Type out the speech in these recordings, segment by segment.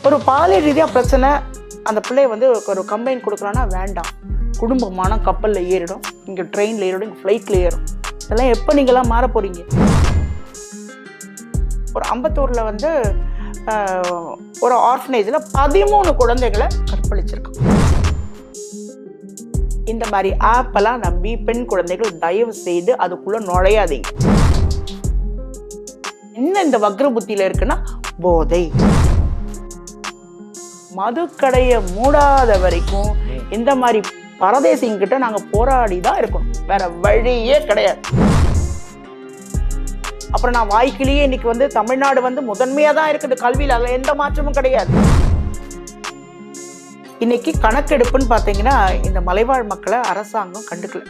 ஒரு பாலியல் ரீதியாக பிரச்சனை, அந்த பிள்ளைய வந்து ஒரு கம்ப்ளைண்ட் கொடுக்குறான்னா வேண்டாம், குடும்பமான கப்பலில் ஏறிடும், இங்கே ட்ரெயினில் ஏறிடும், இங்கே ஃப்ளைட்டில் ஏறும். இதெல்லாம் எப்போ நீங்களாம் மாற போகிறீங்க? ஒரு அம்பத்தூரில் வந்து ஒரு ஆர்ஃபனேஜில் 13 குழந்தைகளை கற்பழிச்சிருக்கோம். இந்த மாதிரி ஆப்பெல்லாம் நம்பி பெண் குழந்தைகள் தயவு செய்து அதுக்குள்ள நுழையாதீங்க. என்ன இந்த வக்ர புத்தியில இருக்குன்னா போதை. மதுக்கடையை மூடாத வரைக்கும் இந்த மாதிரி பரதேசிங்கிட்ட நாங்க போராடி தான் இருக்கணும், வேற வழியே கிடையாது. அப்புறம் நான் வாய்க்கிலேயே இன்னைக்கு வந்து தமிழ்நாடு வந்து முதன்மையா தான் இருக்குது கல்வியில், அதுல எந்த மாற்றமும் கிடையாது. இன்னைக்கு கணக்கெடுப்புன்னு பாத்தீங்கன்னா இந்த மலைவாழ் மக்களை அரசாங்கம் கண்டுக்கல.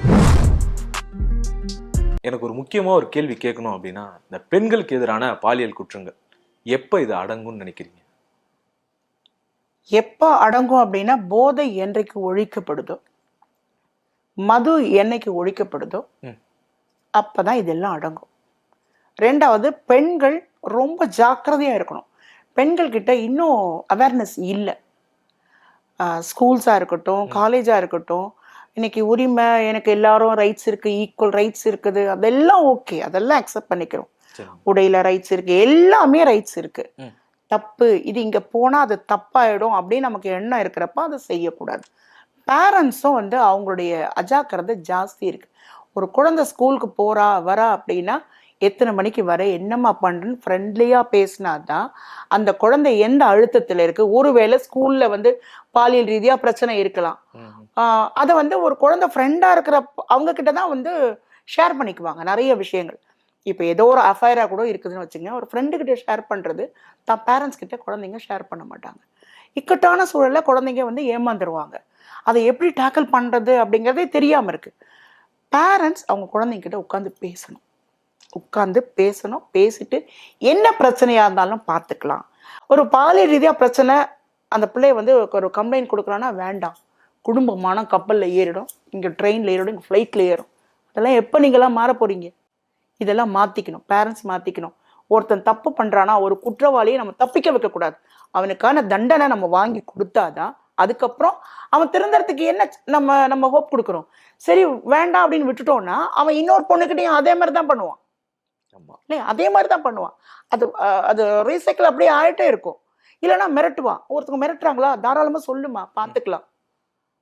எனக்கு ஒரு முக்கியமா ஒரு கேள்வி கேட்கணும் அப்படின்னா, இந்த பெண்களுக்கு எதிரான பாலியல் குற்றங்கள் எப்ப இது அடங்கும்னு நினைக்கிறீங்க? எப்ப அடங்கும் அப்படின்னா, போதை என்றைக்கு ஒழிக்கப்படுதோ, மது என்னைக்கு ஒழிக்கப்படுதோ அப்பதான் இதெல்லாம் அடங்கும். ரெண்டாவது, பெண்கள் ரொம்ப ஜாக்கிரதையா இருக்கணும். பெண்கள் கிட்ட இன்னும் அவேர்னஸ் இல்லை. ஸ்கூல்ஸாக இருக்கட்டும், காலேஜாக இருக்கட்டும், இன்னைக்கு உரிமை, எனக்கு எல்லாரும் ரைட்ஸ் இருக்கு, ஈக்குவல் ரைட்ஸ் இருக்குது, அதெல்லாம் ஓகே, அதெல்லாம் அக்செப்ட் பண்ணிக்கிறோம். உடையில ரைட்ஸ் இருக்கு, எல்லாமே ரைட்ஸ் இருக்கு. தப்பு, இது இங்க போனா அது தப்பாயிடும் அப்படின்னு நமக்கு எண்ணம் இருக்கிறப்ப அதை செய்யக்கூடாது. பேரண்ட்ஸும் வந்து அவங்களுடைய அஜாக்கிரதை ஜாஸ்தி இருக்கு. ஒரு குழந்தை ஸ்கூலுக்கு போறா வரா அப்படின்னா எத்தனை மணிக்கு வர, என்னம்மா பண்றேன்னு ஃப்ரெண்ட்லியா பேசினாதான் அந்த குழந்தை எந்த அழுத்தத்துல இருக்கு. ஒருவேளை ஸ்கூல்ல வந்து பாலியல் ரீதியா பிரச்சனை இருக்கலாம், அதை வந்து ஒரு குழந்தை ஃப்ரெண்டா இருக்கிற அவங்க கிட்டதான் வந்து ஷேர் பண்ணிக்குவாங்க நிறைய விஷயங்கள். இப்போ ஏதோ ஒரு அஃபைரா கூட இருக்குதுன்னு வச்சுங்க, ஒரு ஃப்ரெண்டு கிட்ட ஷேர் பண்றது தான் பேரண்ட்ஸ் கிட்ட குழந்தைங்க ஷேர் பண்ண மாட்டாங்க. இக்கட்டான சூழல்ல குழந்தைங்க வந்து ஏமாந்துருவாங்க. அதை எப்படி டேக்கிள் பண்றது அப்படிங்கிறதே தெரியாம இருக்கு. பேரண்ட்ஸ் அவங்க குழந்தைங்க கிட்ட உட்காந்து பேசணும். பேசிட்டு என்ன பிரச்சனையா இருந்தாலும் பார்த்துக்கலாம். ஒரு பாலியல் ரீதியா பிரச்சனை, அந்த பிள்ளைய வந்து ஒரு கம்ப்ளைண்ட் கொடுக்குறான்னா வேண்டாம், குடும்பமான கப்பலில் ஏறிடும், இங்கே ட்ரெயினில் ஏறிடும், இங்கே ஃப்ளைட்டில் ஏறும். அதெல்லாம் எப்போ நீங்களாம் மாற போறீங்க? இதெல்லாம் மாற்றிக்கணும், பேரண்ட்ஸ் மாற்றிக்கணும். ஒருத்தன் தப்பு பண்ணுறானா, ஒரு குற்றவாளியை நம்ம தப்பிக்க வைக்கக்கூடாது. அவனுக்கான தண்டனை நம்ம வாங்கி கொடுத்தாதான் அதுக்கப்புறம் அவன் திருந்தறதுக்கு என்ன நம்ம ஹோப் கொடுக்குறோம். சரி வேண்டாம் அப்படின்னு விட்டுட்டோம்னா அவன் இன்னொரு பொண்ணுக்கிட்டையும் அதே மாதிரி தான் பண்ணுவான். இல்லையா? அதே மாதிரி தான் பண்ணுவான். அது ரீசைக்கிள் அப்படியே ஆகிட்டே இருக்கும். இல்லைன்னா மிரட்டுவான். ஒருத்தவங்க மிரட்டுறாங்களா, தாராளமாக சொல்லுமா, பார்த்துக்கலாம்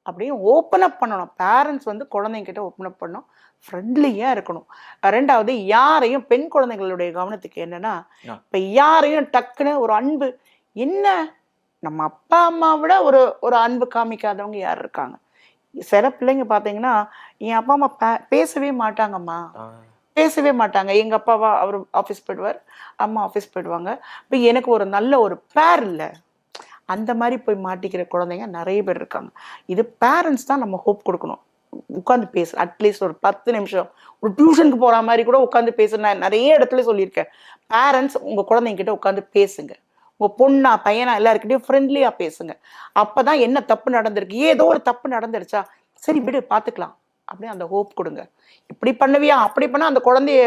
அப்படின்னு ஓப்பன் அப் பண்ணணும். பேரண்ட்ஸ் வந்து குழந்தைங்கிட்ட ஓப்பன் அப் பண்ணணும், ஃப்ரெண்ட்லியாக இருக்கணும். ரெண்டாவது, யாரையும், பெண் குழந்தைங்களுடைய கவனத்துக்கு என்னன்னா, இப்போ யாரையும் டக்குன்னு ஒரு அன்பு, என்ன நம்ம அப்பா அம்மா விட ஒரு அன்பு காமிக்காதவங்க யார் இருக்காங்க? சில பிள்ளைங்க பார்த்தீங்கன்னா, என் அப்பா அம்மா பேசவே மாட்டாங்கம்மா, பேசவே மாட்டாங்க. எங்கள் அப்பாவா அவர் ஆஃபீஸ் போயிடுவார், அம்மா ஆஃபீஸ் போயிடுவாங்க. இப்போ எனக்கு ஒரு நல்ல ஒரு பேர் இல்லை, அந்த மாதிரி போய் மாட்டிக்கிற குழந்தைங்க நிறைய பேர் இருக்காங்க. இது பேரண்ட்ஸ் தான் நம்ம ஹோப் கொடுக்கணும். உட்காந்து பேச, அட்லீஸ்ட் ஒரு 10 நிமிஷம், ஒரு டியூஷனுக்கு போகிற மாதிரி கூட உட்காந்து பேச. நான் நிறைய இடத்துல சொல்லியிருக்கேன், பேரண்ட்ஸ் உங்கள் குழந்தைங்கிட்ட உட்காந்து பேசுங்க. உங்கள் பொண்ணா பையனா எல்லாருக்கிட்டையும் ஃப்ரெண்ட்லியாக பேசுங்க. அப்போ தான் என்ன தப்பு நடந்திருக்கு, ஏதோ ஒரு தப்பு நடந்துருச்சா, சரி விடு பார்த்துக்கலாம் அப்படின்னு அந்த ஹோப் கொடுங்க. இப்படி பண்ணுவியா அப்படி பண்ணால் அந்த குழந்தைய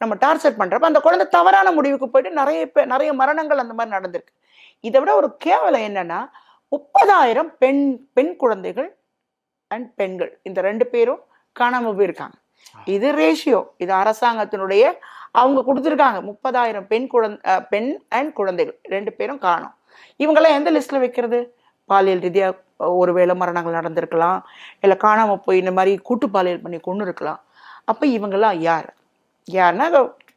நம்ம டார்ச்சர் பண்ணுறப்ப அந்த குழந்தை தவறான முடிவுக்கு போயிட்டு நிறைய மரணங்கள் அந்த மாதிரி நடந்திருக்கு. இதை விட ஒரு கேவலம் என்னன்னா, 30,000 பெண் குழந்தைகள் அண்ட் பெண்கள், இந்த 2 பேரும் காணாம போயிருக்காங்க. இது ரேஷியோ, இது அரசாங்கத்தினுடைய அவங்க கொடுத்துருக்காங்க. 30,000 பெண் அண்ட் குழந்தைகள் 2 பேரும் காணோம். இவங்கெல்லாம் எந்த லிஸ்ட்ல வைக்கிறது? பாலியல் ரீதியா ஒருவேளை மரணங்கள் நடந்திருக்கலாம், இல்லை காணாம போய் இந்த மாதிரி கூட்டு பாலியல் பண்ணி கொண்டு இருக்கலாம். அப்ப இவங்கெல்லாம் யாருன்னா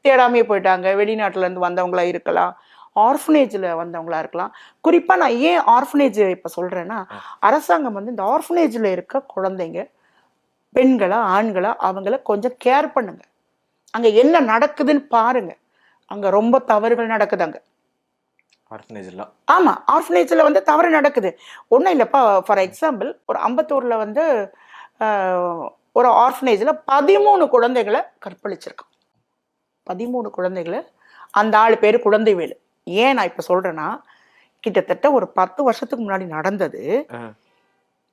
தேடாமையே போயிட்டாங்க, வெளிநாட்டுல இருந்து வந்தவங்களா இருக்கலாம், ஆர்ஃபனேஜில் வந்தவங்களா இருக்கலாம். குறிப்பாக நான் ஏன் ஆர்ஃபனேஜ் இப்போ சொல்கிறேன்னா, அரசாங்கம் வந்து இந்த ஆர்ஃபனேஜில் இருக்க குழந்தைங்க, பெண்களா ஆண்களா, அவங்கள கொஞ்சம் கேர் பண்ணுங்க. அங்கே என்ன நடக்குதுன்னு பாருங்க. அங்கே ரொம்ப தவறுகள் நடக்குது அங்கே. ஆமாம், ஆர்ஃபனேஜில் வந்து தவறு நடக்குது. ஒன்றும் இல்லைப்பா, ஃபார் எக்ஸாம்பிள் ஒரு அம்பத்தூரில் வந்து ஒரு ஆர்ஃபனேஜில் 13 குழந்தைகளை கற்பழிச்சிருக்கான். 13 குழந்தைகளை. அந்த ஆள் பேர் குழந்தைவேலு. ஏன் நான் இப்ப சொல்றேன்னா, கிட்டத்தட்ட ஒரு 10 வருஷத்துக்கு முன்னாடி நடந்தது.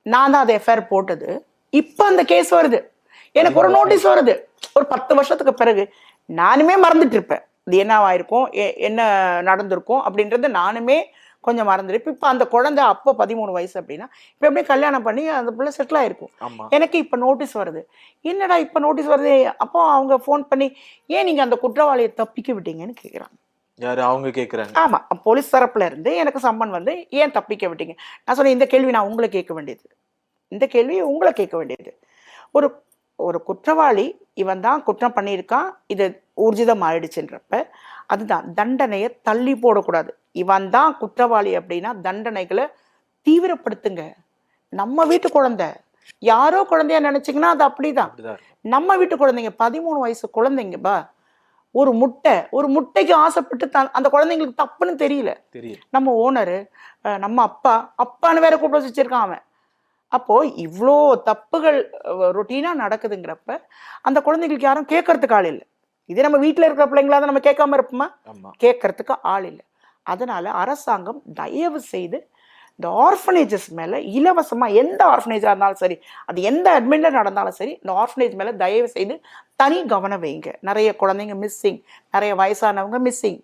நான் தான் அதை எஃப்ஐஆர் போட்டது. இப்ப அந்த கேஸ் வருது, எனக்கு ஒரு நோட்டீஸ் வருது. ஒரு 10 வருஷத்துக்கு பிறகு நானுமே மறந்துட்டு இருப்பேன், இது என்னவாயிருக்கும், என்ன நடந்திருக்கும் அப்படின்றத நானுமே கொஞ்சம் மறந்துடு. இப்போ அந்த குழந்தை அப்போ 13 வயசு அப்படின்னா இப்போ எப்படி கல்யாணம் பண்ணி அந்த பிள்ளை செட்டில் ஆயிருக்கும். ஆமா. எனக்கு இப்போ நோட்டீஸ் வருது. என்னடா இப்போ நோட்டீஸ் வருது? அப்போ அவங்க ஃபோன் பண்ணி ஏன் நீங்கள் அந்த குற்றவாளியை தப்பிக்க விட்டீங்கன்னு கேட்குறாங்க. யாரு அவங்க கேக்குறாங்க? ஆமா, போலீஸ் தரப்புல இருந்து எனக்கு சம்மன் வந்து ஏன் தப்பிக்க விட்டீங்க? நான் சொன்னேன், இந்த கேள்வி நான் உங்களை கேட்க வேண்டியது, இந்த கேள்வி உங்களை கேட்க வேண்டியது. ஒரு ஒரு குற்றவாளி இவன் தான் குற்றம் பண்ணியிருக்கான், இது ஊர்ஜிதம் ஆயிடுச்சுன்றப்ப அதுதான் தண்டனையை தள்ளி போடக்கூடாது. இவன் தான் குற்றவாளி அப்படின்னா தண்டனைகளை தீவிரப்படுத்துங்க. நம்ம வீட்டு குழந்தை யாரோ குழந்தையா நினைச்சிங்கன்னா அது அப்படிதான். அப்படிதான் இருக்கும். நம்ம வீட்டு குழந்தைங்க 13 வயசு குழந்தைங்கப்பா. ஒரு முட்டைக்கு ஆசைப்பட்டு அந்த குழந்தைங்களுக்கு தப்புன்னு தெரியல. நம்ம ஓனரு, நம்ம அப்பான்னு வேற கூப்பிட வச்சிருக்கான் அவன். அப்போ இவ்வளோ தப்புகள் ரொட்டீனா நடக்குதுங்கிறப்ப அந்த குழந்தைங்களுக்கு யாரும் கேட்கறதுக்கு ஆள் இல்லை. இதே நம்ம வீட்டில் இருக்கிற பிள்ளைங்களாவது நம்ம கேட்காம இருப்போமா? கேட்கறதுக்கு ஆள் இல்லை. அதனால அரசாங்கம் தயவு செய்து இந்த ஆர்ஃபனேஜஸ் மேல இலவசமா, எந்த ஆர்ஃபனேஜா இருந்தாலும் சரி, அது எந்த அட்மின்ல நடந்தாலும் சரி, இந்த ஆர்ஃபனேஜ் மேல தயவு செய்து தனி கவனம் வைங்க. நிறைய குழந்தைங்க மிஸ்ஸிங், நிறைய வயசானவங்க மிஸ்ஸிங்.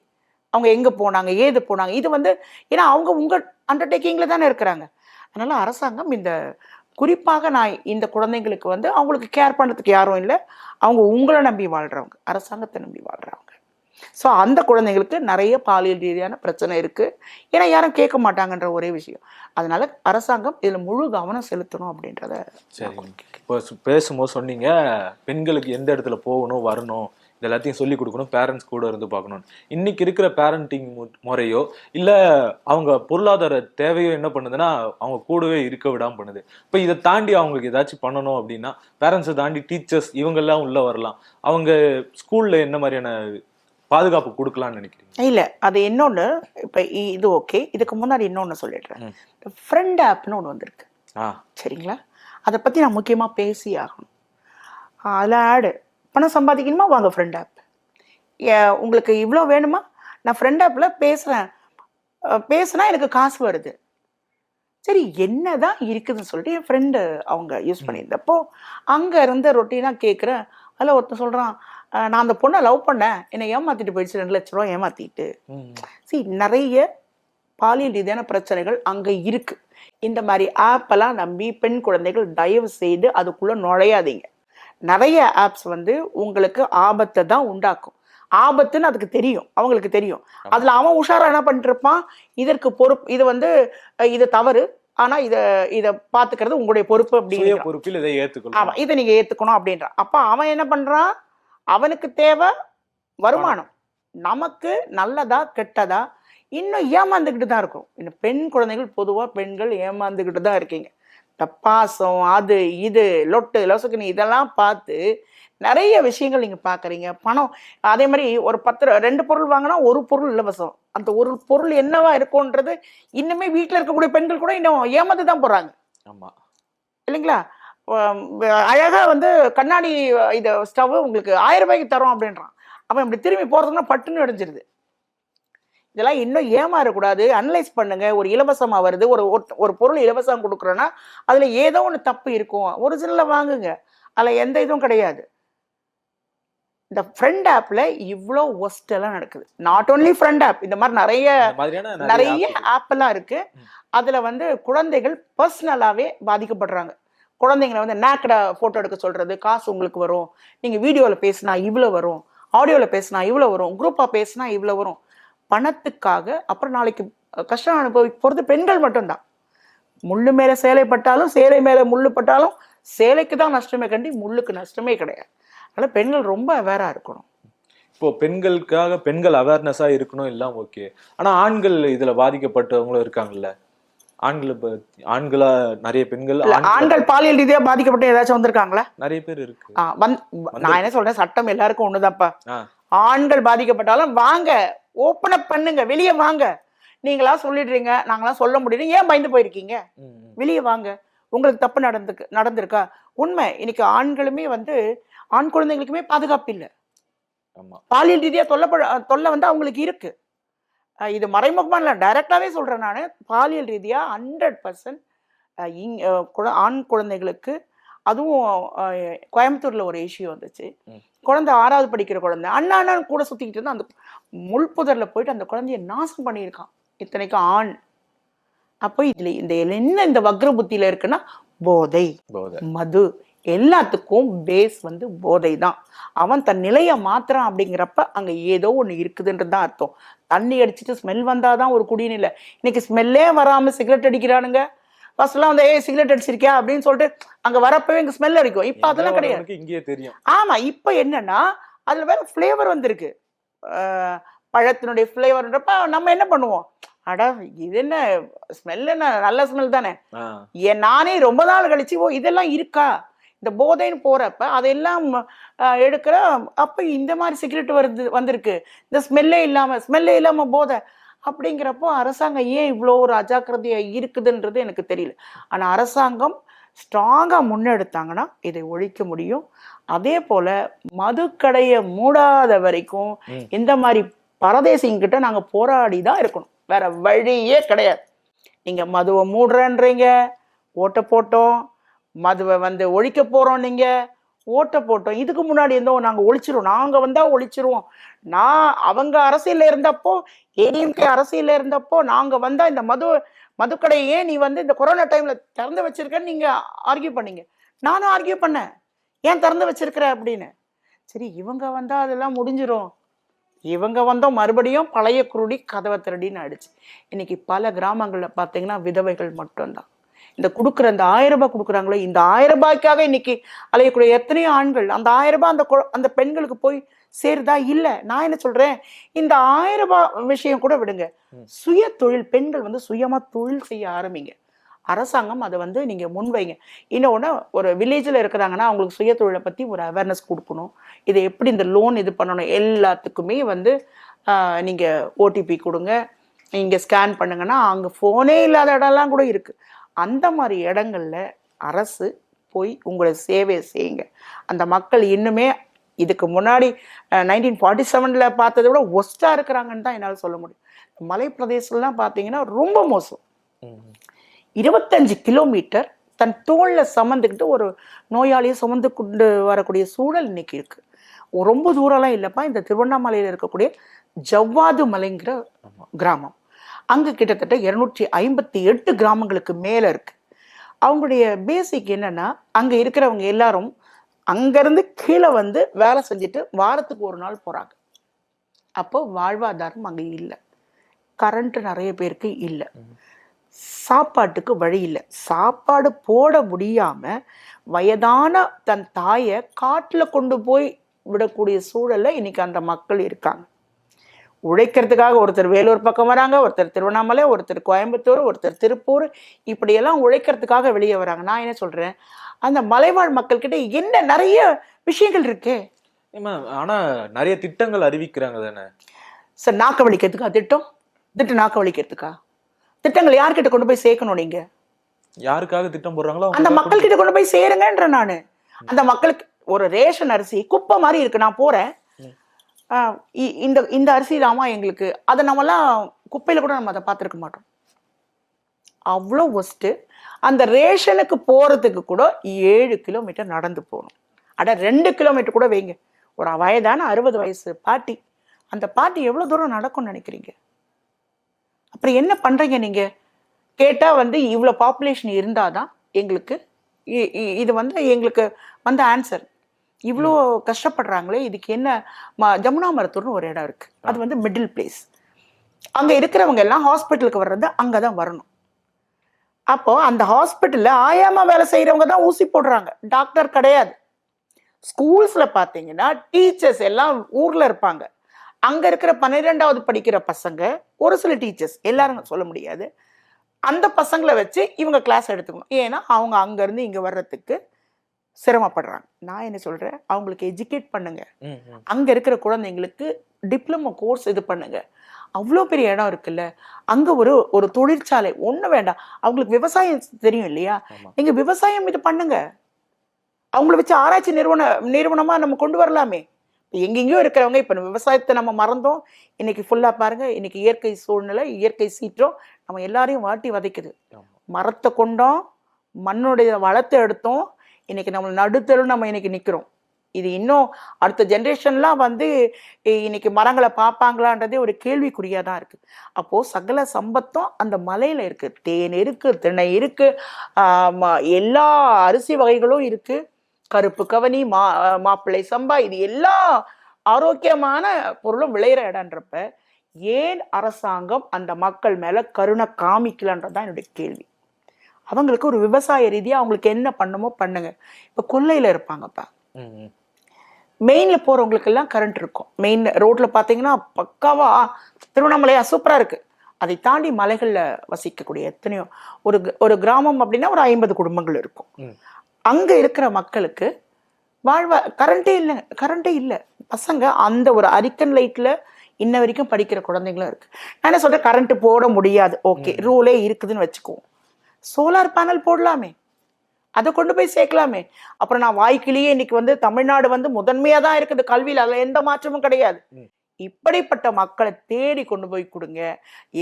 அவங்க எங்க போனாங்க, ஏது போனாங்க, இது வந்து ஏன்னா அவங்க உங்க அண்டர்டேக்கிங்ல தானே இருக்கிறாங்க. அதனால அரசாங்கம் இந்த குறிப்பாக நான் இந்த குழந்தைங்களுக்கு வந்து அவங்களுக்கு கேர் பண்ணுறதுக்கு யாரும் இல்லை. அவங்க உங்களை நம்பி வாழ்றவங்க, அரசாங்கத்தை நம்பி வாழ்றவங்க. ஸோ அந்த குழந்தைங்களுக்கு நிறைய பாலியல் ரீதியான பிரச்சனை இருக்கு. ஏன்னா யாரும் கேட்க மாட்டாங்கன்ற ஒரே விஷயம். அதனால அரசாங்கம் இதுல முழு கவனம் செலுத்தணும் அப்படின்றத. சரி, இப்போ பேசும்போது சொன்னீங்க பெண்களுக்கு எந்த இடத்துல போகணும் வரணும் இது எல்லாத்தையும் சொல்லி கொடுக்கணும், பேரண்ட்ஸ் கூட இருந்து பார்க்கணும். இன்னைக்கு இருக்கிற பேரண்டிங் முறையோ இல்ல அவங்க பொருளாதார தேவையோ என்ன பண்ணுதுன்னா அவங்க கூடவே இருக்க விடாம பண்ணுது. இப்ப இதை தாண்டி அவங்களுக்கு ஏதாச்சும் பண்ணணும் அப்படின்னா பேரண்ட்ஸை தாண்டி டீச்சர்ஸ் இவங்கெல்லாம் உள்ள வரலாம். அவங்க ஸ்கூல்ல என்ன மாதிரியான பாதுகாப்பு கொடுக்கலாம்னு நினைக்கிறீங்க? இல்ல, அது இன்னொன்னு. இப்ப இது ஓகே, இதுக்கு முன்னாடி இன்னொன்னு சொல்லிடுறேன். ஃப்ரெண்ட் ஆப்னு ஒன்று வந்திருக்கு, சரிங்களா? அதை பத்தி நான் முக்கியமா பேசி ஆகணும். அதில் ஆடு பணம் சம்பாதிக்கணுமா, வாங்க ஃப்ரெண்ட் ஆப். உங்களுக்கு இவ்வளோ வேணுமா, நான் ஃப்ரெண்ட் ஆப்பில் பேசுனா எனக்கு காசு வருது. சரி, என்னதான் இருக்குதுன்னு சொல்லிட்டு என் ஃப்ரெண்டு அவங்க யூஸ் பண்ணியிருந்தப்போ அங்கே இருந்து ரொட்டீனாக கேட்குறேன். அதில் ஒருத்தன் சொல்கிறான், நான் அந்த பொண்ணை லவ் பண்ணேன், என்னை ஏமாத்திட்டு போயிடுச்சு, 2 லட்ச ரூபா ஏமாத்திட்டு. சரி, நிறைய பாலியல் ரீதியான பிரச்சனைகள் அங்கே இருக்கு. இந்த மாதிரி ஆப்பெல்லாம் நம்பி பெண் குழந்தைகள் தயவு செய்து அதுக்குள்ள நுழையாதீங்க. நிறைய ஆப்ஸ் வந்து உங்களுக்கு ஆபத்தை தான் உண்டாக்கும். ஆபத்துன்னு அதுக்கு தெரியும், அவங்களுக்கு தெரியும். அதுல அவன் உஷாரா என்ன பண்ணிட்டு இருப்பான், இதற்கு பொறுப்பு, இது வந்து இது தவறு, ஆனா இதை பாத்துக்கிறது உங்களுடைய பொறுப்பு அப்படின்னு. ஆமா, இதை நீங்க ஏத்துக்கணும் அப்படின்றான். அப்ப அவன் என்ன பண்றான், அவனுக்கு தேவை வருமானம். நமக்கு நல்லதா கெட்டதா இன்னும் ஏமாந்துக்கிட்டு தான் இருக்கும். இன்னும் பெண் குழந்தைகள், பொதுவா பெண்கள் ஏமாந்துக்கிட்டு தான் இருக்கீங்க. இந்த பாசம், அது இது லொட்டு லொசுக்குன்னு இதெல்லாம் பார்த்து நிறைய விஷயங்கள் நீங்க பாக்குறீங்க. பணம் அதே மாதிரி ஒரு 2 பொருள் வாங்கினா ஒரு பொருள் இலவசம். அந்த ஒரு பொருள் என்னவா இருக்கும்ன்றது இன்னுமே வீட்டுல இருக்கக்கூடிய பெண்கள் கூட இன்னும் ஏமாந்து தான் போறாங்க. ஆமா, இல்லைங்களா? அழகா வந்து கண்ணாடி இது ஸ்டவ் உங்களுக்கு 1000 ரூபாய்க்கு தரோம் அப்படின்றான். அவன் இப்படி திரும்பி போறதுன்னா பட்டுன்னு அடைஞ்சிருது. இதெல்லாம் இன்னும் ஏமாறக்கூடாது. அனலைஸ் பண்ணுங்க. ஒரு இலவசமா வருது, ஒரு பொருள் இலவசம் கொடுக்குறோன்னா அதுல ஏதோ ஒன்று தப்பு இருக்கும். ஒரிஜினல்ல வாங்குங்க, அதுல எந்த இதுவும் கிடையாது. இந்த ஃப்ரெண்ட் ஆப்ல இவ்வளோ ஒஸ்ட் எல்லாம் நடக்குது. நாட் ஓன்லி ஃப்ரெண்ட் ஆப், இந்த மாதிரி நிறைய ஆப் எல்லாம் இருக்கு. அதுல வந்து குழந்தைகள் பர்சனலாவே பாதிக்கப்படுறாங்க. குழந்தைங்களை வந்து நேக்கடா போட்டோ எடுக்க சொல்றது, காசு உங்களுக்கு வரும், நீங்க வீடியோல பேசினா இவ்வளோ வரும், ஆடியோல பேசினா இவ்வளோ வரும், குரூப்பா பேசினா இவ்வளோ வரும். பணத்துக்காக அப்புறம் நாளைக்கு கஷ்டம் அனுபவிக்க போறது பெண்கள் மட்டும்தான். முள்ளு மேல சேலை பட்டாலும் சேலை மேல முள்ளு பட்டாலும் சேலைக்கு தான் நஷ்டமே கண்டி முள்ளுக்கு நஷ்டமே கிடையாது. அதனால பெண்கள் ரொம்ப அவேரா இருக்கணும். இப்போ பெண்கள் அவேர்னஸா இருக்கணும் எல்லாம் ஓகே. ஆனா ஆண்கள் இதுல பாதிக்கப்பட்டவங்களும் இருக்காங்கல்ல. ஆண்களா நிறைய பெண்கள் ஆண்கள் பாலியல் ரீதியா பாதிக்கப்பட்டு ஏதாச்சும் வந்திருக்காங்களா? நிறைய பேர் இருக்கு. நான் என்ன சொல்றேன், சட்டம் எல்லாருக்கும் ஒண்ணுதான்ப்பா. ஆண்கள் பாதிக்கப்பட்டாலும் வாங்க, ஓப்பன் அப் பண்ணுங்க, வெளியே வாங்க. நீங்களா சொல்லிடுறீங்க, நாங்களாம் சொல்ல முடியுது, ஏன் பயந்து போயிருக்கீங்க? வெளியே வாங்க. உங்களுக்கு தப்பு நடந்திருக்கா? உண்மை, இன்னைக்கு ஆண்களுமே வந்து ஆண் குழந்தைங்களுக்குமே பாதுகாப்பு இல்லை. பாலியல் ரீதியா தொல்லை வந்து அவங்களுக்கு இருக்கு. இது மறைமுகமா இல்லை, டைரக்டாவே சொல்றேன் நான். பாலியல் ரீதியா 100% ஆண் குழந்தைகளுக்கு, அதுவும் கோயம்புத்தூர்ல ஒரு இஷ்யூ வந்துச்சு. குழந்தை 6வது படிக்கிற குழந்தை அண்ணான்னு கூட சுத்திக்கிட்டு இருந்தா அந்த முள்புதர்ல போயிட்டு அந்த குழந்தைய நாசம் பண்ணியிருக்கான். இத்தனைக்கும் ஆண் அப்போ இதுல இந்த என்ன இந்த வக்ர புத்தியில இருக்குன்னா போதை, போதை. மது, எல்லாத்துக்கும் பேஸ் வந்து போதை தான். அவன் தன் நிலையை மாத்துறான் அப்படிங்கிறப்ப அங்க ஏதோ ஒண்ணு இருக்குதுன்றது தான் அர்த்தம். தண்ணி அடிச்சுட்டு ஸ்மெல் வந்தாதான் ஒரு குடிநிலை. இன்னைக்கு ஸ்மெல்லே வராம சிகரெட் அடிக்கிறானுங்க. ஃபர்ஸ்ட்லாம் வந்து சிகரெட் அடிச்சிருக்கியா அப்படின்னு சொல்லிட்டு அங்க வரப்பவே இங்க ஸ்மெல் அடிக்கும். இப்ப அதெல்லாம் கிடையாது. இங்கே தெரியும். ஆமா, இப்ப என்னன்னா அதுல வேற ஃபிளேவர் வந்திருக்கு. பழத்தினுடைய ஃபிளேவர்ன்றப்ப நம்ம என்ன பண்ணுவோம், அடா இது என்ன ஸ்மெல், என்ன நல்ல ஸ்மெல் தானே. ஏன் நானே ரொம்ப நாள் கழிச்சு ஓ இதெல்லாம் இருக்கா இந்த போதைன்னு போறப்ப அதெல்லாம் எடுக்கிற அப்ப இந்த மாதிரி சிகரெட் வந்திருக்கு, இந்த ஸ்மெல்லே இல்லாம போதை அப்படிங்கிறப்போ அரசாங்கம் ஏன் இவ்வளோ ஒரு அஜாக்கிரதையா இருக்குதுன்றது எனக்கு தெரியல. ஆனா அரசாங்கம் ஸ்ட்ராங்கா முன்னெடுத்தாங்கன்னா இதை ஒழிக்க முடியும். அதே போல மதுக்கடையை மூடாத வரைக்கும் இந்த மாதிரி பரதேசிங்கிட்ட நாங்க போராடி தான் இருக்கணும், வேற வழியே கிடையாது. நீங்க மதுவை மூடுறன்றீங்க, ஓட்ட போட்டோம், மதுவை வந்து ஒழிக்க போறோம், நீங்க ஓட்ட போட்டோம். இதுக்கு முன்னாடி இருந்தோம் நாங்க ஒழிச்சிருவோம், நாங்க வந்தா ஒழிச்சிருவோம். அவங்க அரசியல்ல இருந்தப்போ, ஏடிஎம்கே அரசியல்ல இருந்தப்போ நாங்க வந்தா இந்த மதுக்கடையே நீ வந்து இந்த கொரோனா டைம்ல திறந்து வச்சிருக்கன்னு நீங்க ஆர்கியூ பண்ணீங்க. நானும் ஆர்கியூ பண்ணேன், ஏன் திறந்து வச்சிருக்கிற அப்படின்னு. சரி இவங்க வந்தா அதெல்லாம் முடிஞ்சிரும், இவங்க வந்தோம் மறுபடியும் பழைய குருடி கதவை திருடின்னு ஆயிடுச்சு. இன்னைக்கு பல கிராமங்கள்ல பாத்தீங்கன்னா விதவைகள் மட்டும்தான் இந்த கொடுக்குற அந்த 1000 ரூபாய் கொடுக்குறாங்களோ, இந்த 1000 ரூபாய்க்காக இன்னைக்கு அலையக்கூடிய எத்தனையோ ஆண்கள் அந்த 1000 ரூபாய் அந்த பெண்களுக்கு போய் சேருதா? இல்ல. நான் என்ன சொல்றேன், இந்த 1000 ரூபாய் விஷயம் கூட விடுங்க, சுய தொழில், பெண்கள் வந்து சுயமா தொழில் செய்ய ஆரம்பிங்க. அரசாங்கம் அதை வந்து நீங்க முன்வைங்க. இன்னொன்னு, ஒரு வில்லேஜ்ல இருக்கிறாங்கன்னா அவங்களுக்கு சுய தொழிலை பத்தி ஒரு அவேர்னஸ் கொடுக்கணும். இதை எப்படி இந்த லோன் இது பண்ணணும், எல்லாத்துக்குமே வந்து நீங்க ஓடிபி கொடுங்க, நீங்க ஸ்கேன் பண்ணுங்கன்னா அங்க போனே இல்லாத இடம்லாம் கூட இருக்கு. அந்த மாதிரி இடங்கள்ல அரசு போய் உங்களை சேவையை செய்யுங்க. அந்த மக்கள் இன்னுமே இதுக்கு முன்னாடி 1947 பார்த்ததை விட ஒஸ்டா இருக்கிறாங்கன்னு தான் என்னால் சொல்ல முடியும். மலை பிரதேசம்லாம் பார்த்தீங்கன்னா ரொம்ப மோசம். 25 கிலோமீட்டர் தன் தோல்ல சுமந்துக்கிட்டு ஒரு நோயாளியை சுமந்து கொண்டு வரக்கூடிய சூழல் இன்னைக்கு இருக்கு. ரொம்ப தூரம்லாம் இல்லைப்பா, இந்த திருவண்ணாமலையில் இருக்கக்கூடிய ஜவ்வாது மலைங்கிற கிராமம், அங்க கிட்டத்தட்ட 258 கிராமங்களுக்கு மேல இருக்கு. அவங்களுடைய பேசிக் என்னன்னா, அங்க இருக்கிறவங்க எல்லாரும் அங்கிருந்து கீழே வந்து வேலை செஞ்சுட்டு வாரத்துக்கு ஒரு நாள் போறாங்க. அப்போ வாழ்வாதாரம் அங்க இல்லை, கரண்ட் நிறைய பேருக்கு இல்லை, சாப்பாட்டுக்கு வழி இல்லை, சாப்பாடு போட முடியாம வயதான தன் தாயை காட்டுல கொண்டு போய் விடக்கூடிய சூழல்ல இன்னைக்கு அந்த மக்கள் இருக்காங்க. உழைக்கிறதுக்காக ஒருத்தர் வேலூர் பக்கம் வராங்க, ஒருத்தர் திருவண்ணாமலை, ஒருத்தர் கோயம்புத்தூர், ஒருத்தர் திருப்பூர், இப்படியெல்லாம் உழைக்கிறதுக்காக வெளியே வராங்க. நான் என்ன சொல்றேன், அந்த மலைவாழ் மக்கள் கிட்ட என்ன நிறைய விஷயங்கள் இருக்கு. ஆனா நிறைய திட்டங்கள் அறிவிக்கிறாங்க தானே சார். நாக்க வலிக்கிறதுக்கா திட்டம் நாக்க வலிக்கிறதுக்கா திட்டங்கள் யார்கிட்ட கொண்டு போய் சேர்க்கணும்? நீங்க யாருக்காக திட்டம் போடுறாங்களோ அந்த மக்கள் கிட்ட கொண்டு போய் சேருங்கன்ற. நானு அந்த மக்களுக்கு ஒரு ரேஷன் அரிசி குப்பை மாதிரி இருக்கு, நான் போறேன், இந்த அரிசி தாமா எங்களுக்கு, அதை நம்மலாம் குப்பையில கூட நம்ம அதை பார்த்துருக்க மாட்டோம், அவ்வளோ ஒஸ்ட்டு. அந்த ரேஷனுக்கு போறதுக்கு கூட 7 கிலோமீட்டர் நடந்து போகணும். 2 கிலோமீட்டர் கூட வைங்க. ஒரு வயதான 60 வயசு பாட்டி, அந்த பாட்டி எவ்வளவு தூரம் நடக்கும்னு நினைக்கிறீங்க? அப்புறம் என்ன பண்றீங்க நீங்க? கேட்டா வந்து இவ்வளவு பாப்புலேஷன் இருந்தாதான் எங்களுக்கு இது வந்து எங்களுக்கு வந்து ஆன்சர். இவ்வளோ கஷ்டப்படுறாங்களே, இதுக்கு என்ன? ஜமுனா மருத்துவர்னு ஒரு இடம் இருக்கு, அது வந்து மிடில் பிளேஸ். அங்க இருக்கிறவங்க எல்லாம் ஹாஸ்பிட்டலுக்கு வர்றது அங்கதான் வரணும். அப்போ அந்த ஹாஸ்பிட்டல்ல ஆயாமா வேலை செய்யறவங்க தான் ஊசி போடுறாங்க, டாக்டர் கிடையாது. ஸ்கூல்ஸ்ல பாத்தீங்கன்னா டீச்சர்ஸ் எல்லாம் ஊர்ல இருப்பாங்க. அங்க இருக்கிற 12வது படிக்கிற பசங்க, ஒரு சில டீச்சர்ஸ், எல்லாரும் சொல்ல முடியாது, அந்த பசங்களை வச்சு இவங்க கிளாஸ் எடுத்துக்கணும். ஏன்னா அவங்க அங்க இருந்து இங்க வர்றதுக்கு சிரமப்படுறாங்க. நான் என்ன சொல்றேன், அவங்களுக்கு எஜுகேட் பண்ணுங்க, அங்க இருக்கிற குழந்தைங்களுக்கு டிப்ளமோ கோர்ஸ் இது பண்ணுங்க. அவ்வளோ பெரிய இடம் இருக்குல்ல, அங்க ஒரு தொழிற்சாலை ஒண்ணு வேண்டாம். அவங்களுக்கு விவசாயம் தெரியும் இல்லையா, நீங்க விவசாயம் இது பண்ணுங்க. அவங்கள வச்சு ஆராய்ச்சி நிறுவனமா நம்ம கொண்டு வரலாமே. எங்கெங்கயோ இருக்கிறவங்க இப்ப விவசாயத்தை நம்ம மறந்தோம். இன்னைக்கு ஃபுல்லா பாருங்க, இன்னைக்கு இயற்கை சூழ்நிலை, இயற்கை சீற்றம் நம்ம எல்லாரையும் வாட்டி வதைக்குது. மரத்தை கொண்டோம், மண்ணுடைய வளத்தை எடுத்தோம், இன்னைக்கு நம்ம நடுத்தரும் நம்ம இன்னைக்கு நிக்கிறோம். இது இன்னும் அடுத்த ஜென்ரேஷன்லாம் வந்து இன்னைக்கு மரங்களை பார்ப்பாங்களான்றதே ஒரு கேள்விக்குறியா தான் இருக்கு. அப்போ சகல சம்பத்தும் அந்த மலையில இருக்கு. தேன் இருக்கு, திணை இருக்கு, எல்லா அரிசி வகைகளும் இருக்கு, கருப்பு கவனி, மாப்பிள்ளை சம்பா, இது எல்லா ஆரோக்கியமான பொருளும் விளையிற இடம்ன்றப்ப ஏன் அரசாங்கம் அந்த மக்கள் மேல கருணை காமிக்கலன்றதான் என்னுடைய கேள்வி. அவங்களுக்கு ஒரு விவசாய ரீதியா அவங்களுக்கு என்ன பண்ணுமோ பண்ணுங்க. இப்ப கொல்லையில இருப்பாங்கப்பா, மெயின்ல போறவங்களுக்கு எல்லாம் கரண்ட் இருக்கும். மெயின் ரோட்ல பாத்தீங்கன்னா பக்காவா திருவண்ணாமலையா சூப்பரா இருக்கு. அதை தாண்டி மலைகள்ல வசிக்கக்கூடிய எத்தனையோ ஒரு கிராமம் அப்படின்னா ஒரு 50 குடும்பங்கள் இருக்கும். அங்க இருக்கிற மக்களுக்கு கரண்டே இல்லை. பசங்க அந்த ஒரு அரிக்கன் லைட்ல இன்ன வரைக்கும் படிக்கிற குழந்தைங்களும் இருக்கு. நான் என்ன சொல்றேன், கரண்ட் போட முடியாது, ஓகே, ரூலே இருக்குதுன்னு வச்சுக்குவோம். சோலார் பேனல் போடலாமே, அதை கொண்டு போய் சேர்க்கலாமே. அப்புறம் நான் வாய்க்கிலேயே இன்னைக்கு வந்து தமிழ்நாடு வந்து முதன்மையா தான் இருக்குது கல்வியில், அதுல எந்த மாற்றமும் கிடையாது. இப்படிப்பட்ட மக்களை தேடி கொண்டு போய் கொடுங்க.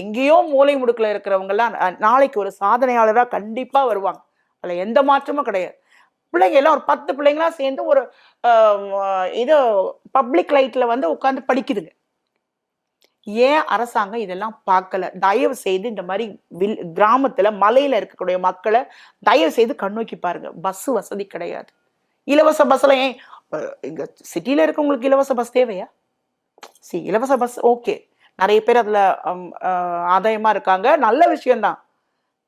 எங்கேயோ மூலை முடுக்குல இருக்கிறவங்க எல்லாம் நாளைக்கு ஒரு சாதனையாளரா கண்டிப்பா வருவாங்க, அதுல எந்த மாற்றமும் கிடையாது. பிள்ளைங்க எல்லாம் ஒரு 10 பிள்ளைங்களா சேர்ந்து ஒரு இது பப்ளிக் லைட்ல வந்து உட்காந்து படிக்குதுங்க. ஏன் அரசாங்கம் இதெல்லாம் பார்க்கல? தயவு செய்து இந்த மாதிரி கிராமத்துல மலையில இருக்கக்கூடிய மக்களை தயவு செய்து கண்ணோக்கி பாருங்க. பஸ் வசதி கிடையாது, இலவச பஸ்ல ஏன் இங்க சிட்டில இருக்கவங்களுக்கு இலவச பஸ் தேவையா? இலவச பஸ் ஓகே, நிறைய பேர் அதுல ஆதாயமா இருக்காங்க, நல்ல விஷயம்தான்.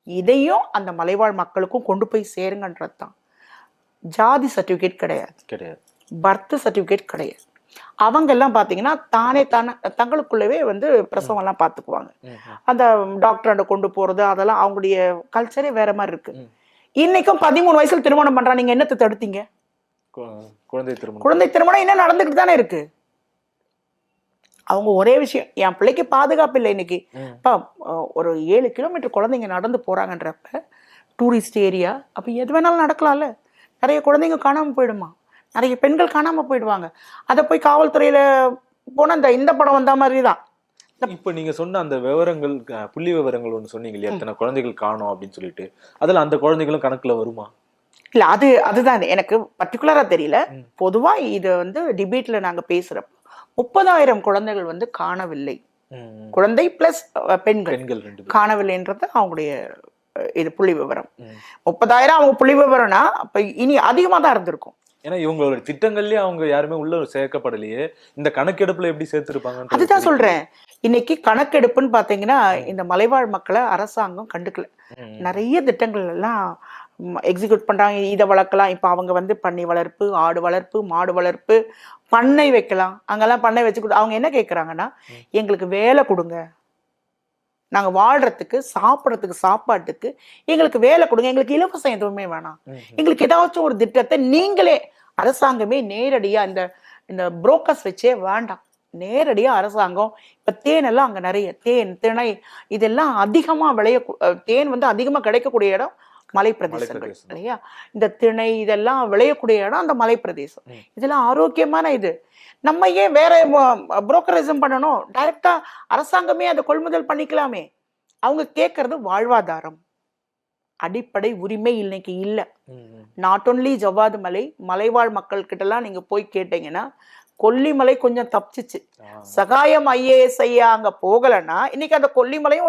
இதையும் அந்த மலைவாழ் மக்களுக்கும் கொண்டு போய் சேருங்கன்றதுதான். ஜாதி சர்டிபிகேட் கிடையாது, பர்த் சர்டிபிகேட் கிடையாது. அவங்க எல்லாம் பாத்தீங்கன்னா தங்களுக்குள்ளவே வந்து பிரசவம் எல்லாம் பாத்துக்குவாங்க. அந்த டாக்டர் கொண்டு போறது அதெல்லாம் அவங்களுடைய கல்ச்சரே வேற மாதிரி இருக்கு. இன்னைக்கும் 13 வயசுல திருமணம் பண்றாங்க. நீங்க என்னத்தை தடுத்தீங்க? குழந்தை திருமணம் என்ன நடந்துகிட்டு தானே இருக்கு. அவங்க ஒரே விஷயம், என் பிள்ளைக்கு பாதுகாப்பு இல்லை. இன்னைக்கு ஒரு 7 கிலோமீட்டர் குழந்தைங்க நடந்து போறாங்கன்றப்ப டூரிஸ்ட் ஏரியா, அப்ப எது வேணாலும் நடக்கலாம்ல. நிறைய குழந்தைங்க காணாம போயிடுமா, நிறைய பெண்கள் காணாம போயிடுவாங்க. அதை போய் காவல்துறையில போனா இந்த படம் வந்த மாதிரிதான். இப்ப நீங்க சொன்ன அந்த விவரங்கள், புள்ளி விவரங்கள் ஒண்ணு சொன்னீங்க இல்லையா, எத்தனை குழந்தைகள் காணோம் அப்படின்னு சொல்லிட்டு, அதுல அந்த குழந்தைகளும் கணக்குல வருமா? இல்ல, அதுதான் எனக்கு பர்டிகுலரா தெரியல. பொதுவா இது வந்து டிபேட்ல நாங்க பேசுறப்ப 30,000 குழந்தைகள் வந்து காணவில்லை. குழந்தை பிளஸ் பெண்கள் காணவில்லைன்றது அவங்களுடைய இது புள்ளி விவரம். 30,000 அவங்க புள்ளி விவரம்னா அப்ப இனி அதிகமா தான் இருந்திருக்கும். ஏன்னா இவங்களோட திட்டங்கள்லயே அவங்க யாருமே உள்ள சேர்க்கப்படலையே, இந்த கணக்கெடுப்புல எப்படி சேர்த்திருப்பாங்க? அதுதான் சொல்றேன். இன்னைக்கு கணக்கெடுப்புன்னு பாத்தீங்கன்னா இந்த மலைவாழ் மக்களை அரசாங்கம் கண்டுக்கல. நிறைய திட்டங்கள் எல்லாம் எக்ஸிக்யூட் பண்றாங்க. இதை வளர்க்கலாம், இப்ப அவங்க வந்து பண்ணை வளர்ப்பு, ஆடு வளர்ப்பு, மாடு வளர்ப்பு, பண்ணை வைக்கலாம். அங்கெல்லாம் பண்ணை வச்சு அவங்க என்ன கேட்கறாங்கன்னா, எங்களுக்கு வேலை கொடுங்க, நாங்க வாழ்றதுக்கு, சாப்பிடறதுக்கு, சாப்பாட்டுக்கு எங்களுக்கு வேலை கொடுங்க, எங்களுக்கு இலவசம் எதுவுமே வேணாம், எங்களுக்கு ஏதாச்சும் ஒரு திட்டத்தை நீங்களே அரசாங்கமே நேரடியா இந்த புரோக்கர்ஸ் வச்சே வேண்டாம், நேரடியா அரசாங்கம். இப்ப தேன் எல்லாம் அங்க நிறைய தேன், திணை இதெல்லாம் அதிகமா தேன் வந்து அதிகமா கிடைக்கக்கூடிய இடம் மலை பிரதேசங்கள் இல்லையா. இந்த திணை இதெல்லாம் விளையக்கூடிய இடம் அந்த மலை பிரதேசம். இதெல்லாம் ஆரோக்கியமான இது. நம்ம ஏன் வேற புரோக்கரிசம் பண்ணணும்? டைரக்டா அரசாங்கமே அதை கொள்முதல் பண்ணிக்கலாமே. அவங்க கேட்கறது வாழ்வாதாரம், அடிப்படை உரிமை இன்னைக்கு இல்ல. நாட் ஒன்லி ஜவ்வாது மலை, மலைவாழ் மக்கள் கிட்ட எல்லாம் நீங்க போய் கேட்டீங்கன்னா, கொல்லிமலை கொஞ்சம் தப்பிச்சிச்சு. சகாயம் ஐஏஎஸ் ஐயா அங்க போகலன்னா இன்னைக்கு அந்த கொல்லிமலையும்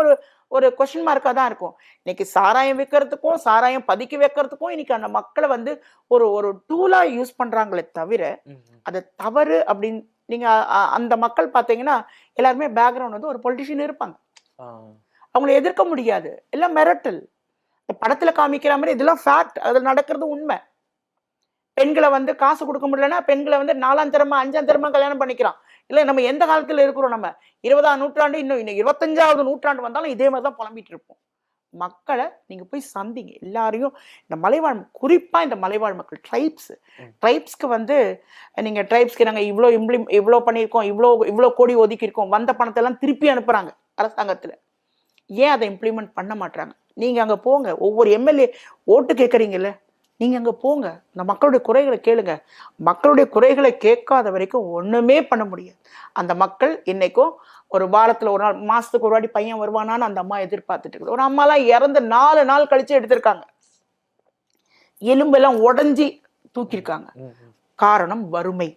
ஒரு கொஸ்டின் மார்க்கா தான் இருக்கும். இன்னைக்கு சாராயம் விற்கிறதுக்கும் சாராயம் பதுக்கி வைக்கிறதுக்கும் இன்னைக்கு அந்த மக்களை வந்து ஒரு டூலா யூஸ் பண்றாங்களே தவிர அது தவறு அப்படின்னு நீங்க அந்த மக்கள் பாத்தீங்கன்னா எல்லாருமே பேக்ரவுண்ட் வந்து ஒரு பொலிட்டிஷியன் இருப்பாங்க, அவங்களை எதிர்க்க முடியாது. எல்லாம் மிரட்டல், படத்துல காமிக்கிற மாதிரி இதெல்லாம் ஃபேக்ட், அது நடக்கிறது உண்மை. பெண்களை வந்து காசு கொடுக்க முடியலன்னா பெண்களை வந்து 4ஆம் தரமா 5ஆம் தரமா கல்யாணம் பண்ணிக்கிறான். இல்ல நம்ம எந்த காலத்துல இருக்கிறோம், நம்ம 20ஆம் நூற்றாண்டு, இன்னும் 25வது நூற்றாண்டு வந்தாலும் இதே மாதிரிதான் புலம்பிட்டு இருப்போம். மக்களை நீங்க போய் சந்திங்க, எல்லாரையும். இந்த மலைவாழ், குறிப்பா இந்த மலைவாழ் மக்கள் ட்ரைப்ஸ்க்கு வந்து நீங்க ட்ரைப்ஸ்க்கு நாங்க இவ்வளோ பண்ணியிருக்கோம், இவ்வளோ கோடி ஒதுக்கி இருக்கோம், வந்த பணத்தை எல்லாம் திருப்பி அனுப்புறாங்க அரசாங்கத்துல. ஏன் அதை இம்ப்ளிமெண்ட் பண்ண மாட்டாங்க? நீங்க அங்க போங்க, ஒவ்வொரு எம்எல்ஏ ஓட்டு கேட்கறீங்கல்ல, நீங்க அங்க போங்க, இந்த மக்களுடைய குறைகளை கேளுங்க. மக்களுடைய குறைகளை கேட்காத வரைக்கும் ஒண்ணுமே பண்ண முடியாது. அந்த மக்கள் இன்னைக்கும் ஒரு வாரத்துல ஒரு நாள், மாசத்துக்கு ஒரு வாட்டி பையன் வருவானான்னு அந்த அம்மா எதிர்பார்த்துட்டு இருக்குது. ஒரு அம்மா எல்லாம் இறந்து 4 நாள் கழிச்சு எடுத்திருக்காங்க, எலும்பெல்லாம் உடஞ்சி தூக்கியிருக்காங்க. காரணம் வறுமை.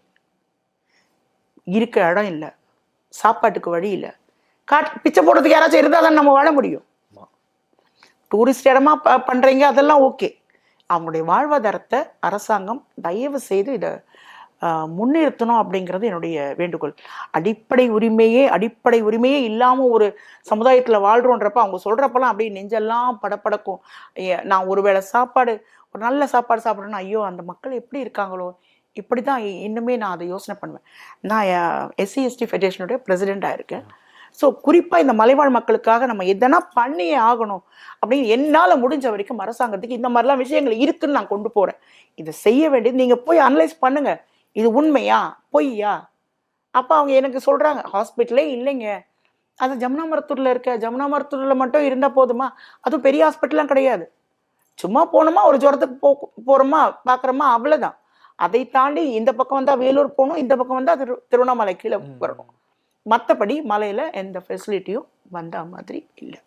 இருக்க இடம் இல்லை, சாப்பாட்டுக்கு வழி இல்லை. பிச்சை போடுறதுக்கு யாராச்சும் இருந்தால் தான் நம்ம வாழ முடியும். டூரிஸ்ட் இடமா பண்றீங்க, அதெல்லாம் ஓகே. அவங்களுடைய வாழ்வாதாரத்தை அரசாங்கம் தயவு செய்து இதை முன்னிறுத்தணும் அப்படிங்கிறது என்னுடைய வேண்டுகோள். அடிப்படை உரிமையே இல்லாம ஒரு சமுதாயத்துல வாழ்றோன்றப்ப அவங்க சொல்றப்பெல்லாம் அப்படியே நெஞ்செல்லாம் படப்படக்கும். நான் ஒருவேளை சாப்பாடு, ஒரு நல்ல சாப்பாடு சாப்பிடணும்னா ஐயோ அந்த மக்கள் எப்படி இருக்காங்களோ, இப்படிதான் இன்னுமே நான் அதை யோசனை பண்ணுவேன். நான் SC/ST ஃபெடரேஷனுடைய பிரசிடென்டாக இருக்கேன். ஸோ குறிப்பாக இந்த மலைவாழ் மக்களுக்காக நம்ம எதனா பண்ணியே ஆகணும் அப்படின்னு என்னால் முடிஞ்ச வரைக்கும் அரசாங்கத்துக்கு இந்த மாதிரிலாம் விஷயங்கள் இருக்குன்னு நான் கொண்டு போகிறேன். இதை செய்ய வேண்டியது நீங்கள் போய் அனலைஸ் பண்ணுங்க, இது உண்மையா பொய்யா. அப்போ அவங்க எனக்கு சொல்கிறாங்க ஹாஸ்பிட்டலே இல்லைங்க, அது ஜமுனா மருத்தூரில் இருக்க, ஜமுனா மருத்தூரில் மட்டும் இருந்தால் போதுமா? அதுவும் பெரிய ஹாஸ்பிட்டலாம் கிடையாது. சும்மா போனோமா ஒரு ஜுரத்துக்கு போகிறோமா பார்க்குறோமா அவ்வளோதான். அதை தாண்டி இந்த பக்கம் வந்தால் வேலூர் போகணும், இந்த பக்கம் வந்தால் திருவண்ணாமலை கீழே வரணும். மற்றபடி மலையில் எந்த ஃபெசிலிட்டியும் வந்த மாதிரி இல்லை.